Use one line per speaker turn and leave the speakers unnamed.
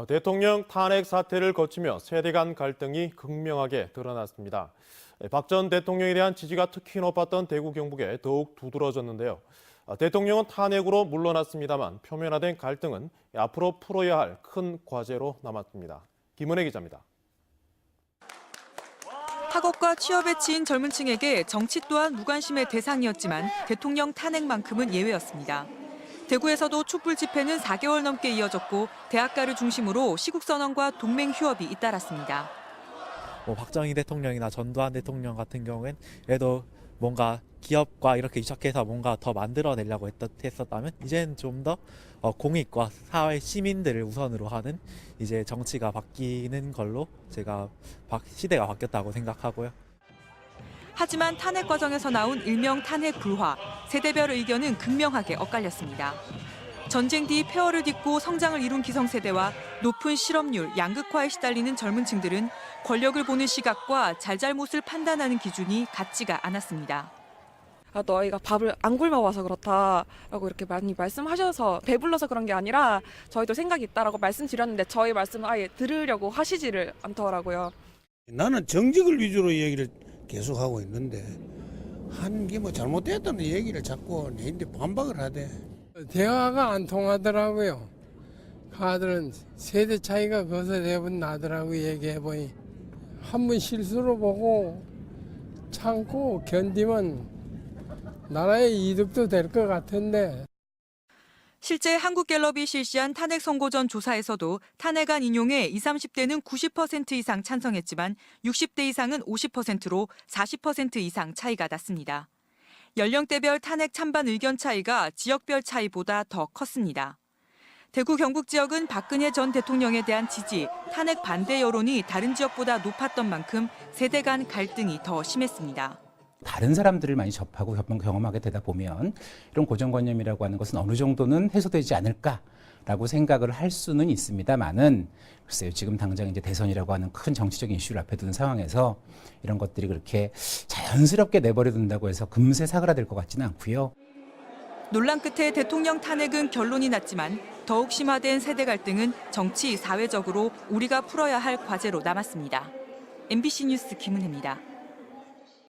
대통령 탄핵 사태를 거치며 세대 간 갈등이 극명하게 드러났습니다. 박 전 대통령에 대한 지지가 특히 높았던 대구 경북에 더욱 두드러졌는데요. 대통령은 탄핵으로 물러났습니다만 표면화된 갈등은 앞으로 풀어야 할 큰 과제로 남았습니다. 김은혜 기자입니다.
학업과 취업에 치인 젊은 층에게 정치 또한 무관심의 대상이었지만 대통령 탄핵만큼은 예외였습니다. 대구에서도 촛불 집회는 4개월 넘게 이어졌고 대학가를 중심으로 시국선언과 동맹 휴업이 잇따랐습니다.
박정희 대통령이나 전두환 대통령 같은 경우엔 그래도 뭔가 기업과 이렇게 유착해서 뭔가 더 만들어내려고 했었다면 이제는 좀 더 공익과 사회 시민들을 우선으로 하는 이제 정치가 바뀌는 걸로 제가 시대가 바뀌었다고 생각하고요.
하지만 탄핵 과정에서 나온 일명 탄핵 불화, 세대별 의견은 극명하게 엇갈렸습니다. 전쟁 뒤 폐허를 딛고 성장을 이룬 기성세대와 높은 실업률, 양극화에 시달리는 젊은 층들은 권력을 보는 시각과 잘잘못을 판단하는 기준이 같지가 않았습니다.
너희가 밥을 안 굶어와서 그렇다라고 이렇게 많이 말씀하셔서 배불러서 그런 게 아니라 저희도 생각이 있다라고 말씀드렸는데 저희 말씀을 아예 들으려고 하시지를 않더라고요.
나는 정직을 위주로 얘기를 계속하고 있는데 한 게 뭐 잘못됐다는 얘기를 자꾸 내한테 반박을 하대.
대화가 안 통하더라고요. 아들은 세대 차이가 거기서 대부분 나더라고 얘기해보니. 한 번 실수로 보고 참고 견디면 나라의 이득도 될 것 같은데.
실제 한국갤럽이 실시한 탄핵 선고 전 조사에서도 탄핵안 인용에 20, 30대는 90% 이상 찬성했지만 60대 이상은 50%로 40% 이상 차이가 났습니다. 연령대별 탄핵 찬반 의견 차이가 지역별 차이보다 더 컸습니다. 대구 경북 지역은 박근혜 전 대통령에 대한 지지, 탄핵 반대 여론이 다른 지역보다 높았던 만큼 세대 간 갈등이 더 심했습니다.
다른 사람들을 많이 접하고 경험하게 되다 보면 이런 고정관념이라고 하는 것은 어느 정도는 해소되지 않을까라고 생각을 할 수는 있습니다만은 글쎄요, 지금 당장 이제 대선이라고 하는 큰 정치적인 이슈를 앞에 두는 상황에서 이런 것들이 그렇게 자연스럽게 내버려 둔다고 해서 금세 사그라들 것 같지는 않고요.
논란 끝에 대통령 탄핵은 결론이 났지만 더욱 심화된 세대 갈등은 정치, 사회적으로 우리가 풀어야 할 과제로 남았습니다. MBC 뉴스 김은혜입니다.